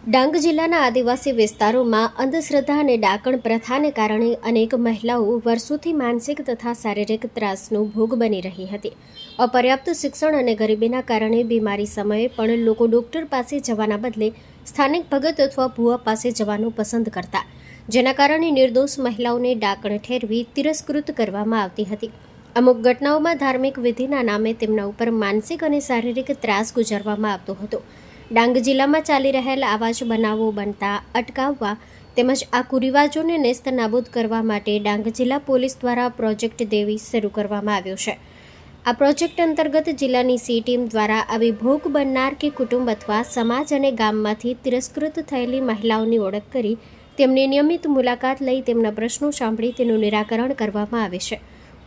ડાંગ જિલ્લાના આદિવાસી વિસ્તારોમાં અંધશ્રદ્ધા અને ડાકણ પ્રથાને કારણે અનેક મહિલાઓ વર્ષોથી માનસિક તથા શારીરિક ત્રાસનો ભોગ બની રહી હતી. અપર્યાપ્ત શિક્ષણ અને ગરીબીના કારણે બીમારી સમયે પણ લોકો ડોક્ટર પાસે જવાના બદલે સ્થાનિક ભગત અથવા ભુવા પાસે જવાનું પસંદ કરતા, જેના કારણે નિર્દોષ મહિલાઓને ડાકણ ઠેરવી તિરસ્કૃત કરવામાં આવતી હતી. અમુક ઘટનાઓમાં ધાર્મિક વિધિના નામે તેમના ઉપર માનસિક અને શારીરિક ત્રાસ ગુજારવામાં આવતો હતો. ડાંગ જિલ્લામાં ચાલી રહેલા આવા જ બનાવો બનતા અટકાવવા તેમજ આ કુરિવાજોને નેસ્ત નાબૂદ કરવા માટે ડાંગ જિલ્લા પોલીસ દ્વારા પ્રોજેક્ટ દેવી શરૂ કરવામાં આવ્યો છે. આ પ્રોજેક્ટ અંતર્ગત જિલ્લાની સી ટીમ દ્વારા આવી ભોગ બનનાર કે કુટુંબ અથવા સમાજ અને ગામમાંથી તિરસ્કૃત થયેલી મહિલાઓની ઓળખ કરી તેમની નિયમિત મુલાકાત લઈ તેમના પ્રશ્નો સાંભળી તેનું નિરાકરણ કરવામાં આવે છે.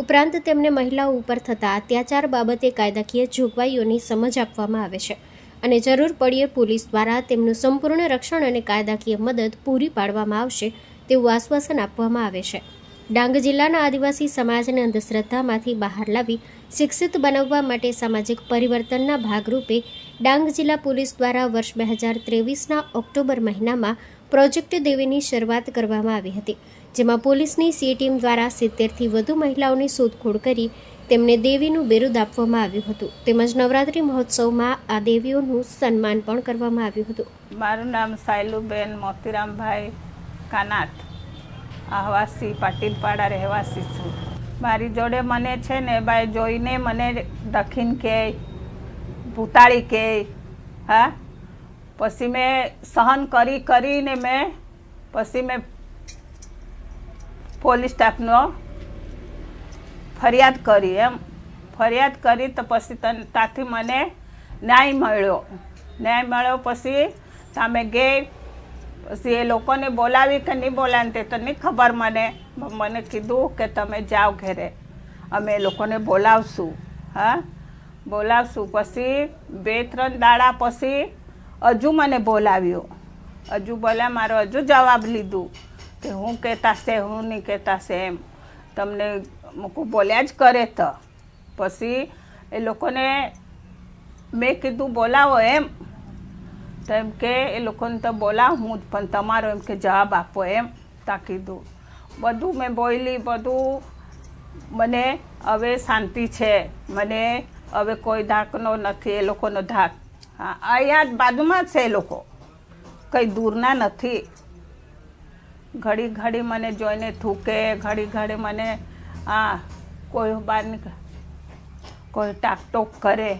ઉપરાંત તેમને મહિલાઓ ઉપર થતા અત્યાચાર બાબતે કાયદાકીય જોગવાઈઓની સમજ આપવામાં આવે છે અને જરૂર પડ્યે પોલીસ દ્વારા તેમનું સંપૂર્ણ રક્ષણ અને કાયદાકીય મદદ પૂરી પાડવામાં આવશે તેવું આશ્વાસન આપવામાં આવે છે. ડાંગ જિલ્લાના આદિવાસી સમાજને અંધશ્રદ્ધામાંથી બહાર લાવી શિક્ષિત બનાવવા માટે સામાજિક પરિવર્તનના ભાગરૂપે ડાંગ જિલ્લા પોલીસ દ્વારા વર્ષ 2023ના ઓક્ટોબર મહિનામાં પ્રોજેક્ટ દેવીની શરૂઆત કરવામાં આવી હતી, જેમાં પોલીસની સી ટીમ દ્વારા 70થી વધુ મહિલાઓની શોધખોળ કરી તેમને દેવીનું બિરુદ આપવામાં આવ્યું હતું. તેમજ નવરાત્રિ મહોત્સવમાં આ દેવીઓનું સન્માન પણ કરવામાં આવ્યું હતું. મારું નામ સાયલુબેન મોતીરામભાઈ કાનાટ, આહવાસી પાટીલપાડા રહેવાસી છું. મારી જોડે મને છે ને ભાઈ જોઈને મને દખીન કે ભૂતાળી કે હા પછી મેં સહન કરીને મેં પોલીસ સ્ટાફનો ફરિયાદ કરી તો પછી ત્યાંથી મને ન્યાય મળ્યો. પછી તમે ગઈ પછી એ લોકોને બોલાવી કે નહીં બોલાવી તે તો નહીં ખબર. મને કીધું કે તમે જાઓ ઘરે, અમે એ લોકોને બોલાવશું. પછી 2-3 દાડા પછી હજુ મને બોલાવ્યો. મારો હજુ જવાબ લીધું કે હું કહેતા છે હું નહીં કહેતા છે એમ તમને મૂકું બોલ્યા જ કરે. તો પછી એ લોકોને મેં કીધું બોલાવો એમ તો એમ કે એ લોકોને તો બોલાવ હું પણ તમારો એમ કે જવાબ આપો એમ તા કીધું. બધું મેં બોલી, બધું મને હવે શાંતિ છે. મને હવે કોઈ ધાકનો નથી. એ લોકોનો ધાક અહીંયા જ બાજુમાં છે. એ લોકો કંઈ દૂરના નથી. ઘડી મને જોઈને થૂકે, ઘડી મને કોઈ બહાર કોઈ ટાકટોક કરે.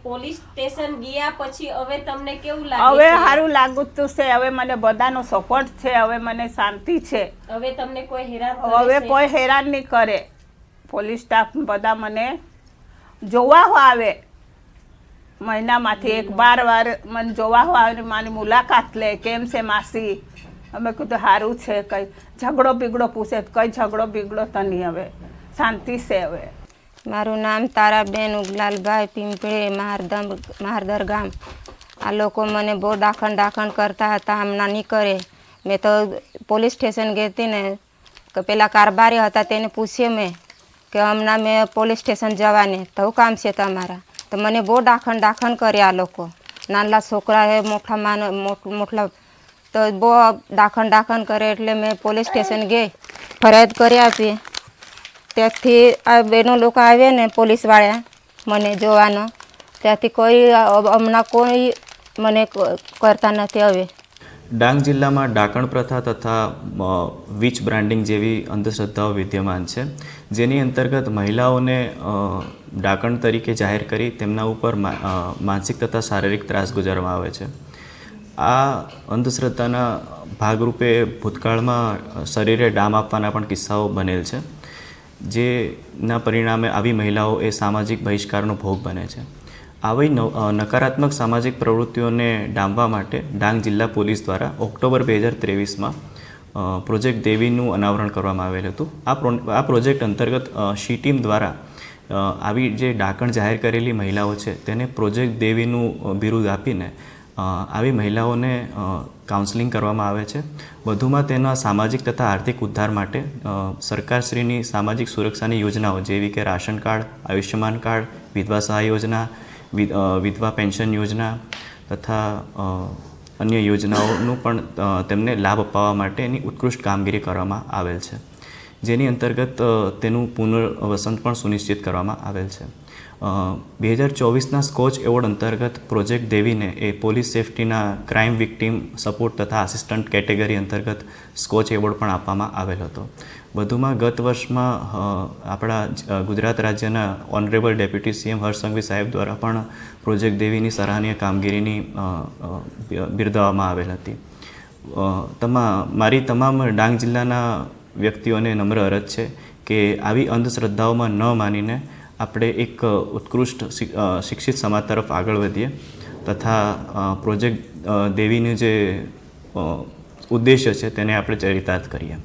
પોલીસ સ્ટેશન ગયા પછી હવે તમને કેવું લાગે? હવે સારું લાગતું છે. હવે મને બધાનો સપોર્ટ છે. હવે મને શાંતિ છે. હવે તમને કોઈ હેરાન નહીં કરે. પોલીસ સ્ટાફ બધા મને જોવા આવે. મહિનામાંથી 1-12 વાર મને જોવા આવે, મારી મુલાકાત લે. કેમ છે માસી? અમે કીધું સારું છે. કંઈ ઝઘડો બીગડો પૂછે, કંઈ ઝઘડો બીગડો તો નહીં. હવે શાંતિ છે. હવે મારું નામ તારાબેન ઉગલાલભાઈ, પીંપળે મહારદર ગામ. આ લોકો મને બહુ દાખણ કરતા હતા. હમણાં નહીં કરે. મેં તો પોલીસ સ્ટેશન ગઈ હતી ને કે પેલા કારભારી હતા તેને પૂછ્યું મેં કે હમણાં મેં પોલીસ સ્ટેશન જવાની તો કામ છે તમારા? તો મને બહુ દાખણ કર્યા આ લોકો. નાના છોકરા મોટલા તો બહુ દાખણ કરે. એટલે મેં પોલીસ સ્ટેશન ગઈ, ફરિયાદ કરી આપી. ત્યાંથી આ બેનો લોકો આવે ને પોલીસવાળા મને જોવાનો, ત્યાંથી હમણાં કોઈ મને કરતા નથી. હવે ડાંગ જિલ્લામાં ડાકણ પ્રથા તથા વીચ બ્રાન્ડિંગ જેવી અંધશ્રદ્ધાઓ વિદ્યમાન છે, જેની અંતર્ગત મહિલાઓને ડાકણ તરીકે જાહેર કરી તેમના ઉપર માનસિક તથા શારીરિક ત્રાસ ગુજારવામાં આવે છે. આ અંધશ્રદ્ધાના ભાગરૂપે ભૂતકાળમાં શરીરે ડામ આપવાના પણ કિસ્સાઓ બનેલ છે, જેના પરિણામે આવી મહિલાઓ એ સામાજિક બહિષ્કારનો ભોગ બને છે. આવી નકારાત્મક સામાજિક પ્રવૃત્તિઓને ડામવા માટે ડાંગ જિલ્લા પોલીસ દ્વારા ઓક્ટોબર 2023માં પ્રોજેક્ટ દેવીનું અનાવરણ કરવામાં આવેલું હતું. આ પ્રોજેક્ટ અંતર્ગત સી ટીમ દ્વારા આવી જે ડાકણ જાહેર કરેલી મહિલાઓ છે તેને પ્રોજેક્ટ દેવીનું બિરુદ આપીને આવી મહિલાઓને કાઉન્સેલિંગ કરવામાં આવે છે. વધુમાં તેના સામાજિક તથા આર્થિક ઉદ્ધાર માટે સરકારશ્રીની સામાજિક સુરક્ષાની યોજનાઓ જેવી કે રાશન કાર્ડ, આયુષ્યમાન કાર્ડ, વિધવા સહાય યોજના, વિધવા પેન્શન યોજના તથા અન્ય યોજનાઓનું પણ તેમને લાભ અપાવવા માટે એની ઉત્કૃષ્ટ કામગીરી કરવામાં આવેલ છે, જેની અંતર્ગત તેનું પુનર્વસન પણ સુનિશ્ચિત કરવામાં આવેલ છે. 2024ના સ્કોચ એવોર્ડ અંતર્ગત પ્રોજેક્ટ દેવીને એ પોલીસ સેફ્ટીના ક્રાઇમ વિક્ટીમ સપોર્ટ તથા આસિસ્ટન્ટ કેટેગરી અંતર્ગત સ્કોચ એવોર્ડ પણ આપવામાં આવેલ હતો. વધુમાં ગત વર્ષમાં આપણા ગુજરાત રાજ્યના honourable deputy CM Harsh Sanghavi સાહેબ દ્વારા પણ પ્રોજેક્ટ દેવીની સરાહનીય કામગીરીની બિરદાવવામાં આવેલ હતી. મારી તમામ ડાંગ જિલ્લાના વ્યક્તિઓને નમ્ર અરજ છે કે આવી અંધશ્રદ્ધાઓમાં ન માનીને આપણે એક ઉત્કૃષ્ટ શિક્ષિત સમાજ તરફ આગળ વધીએ તથા પ્રોજેક્ટ દેવીનું જે ઉદ્દેશ્ય છે તેને આપણે ચરિતાર્થ કરીએ.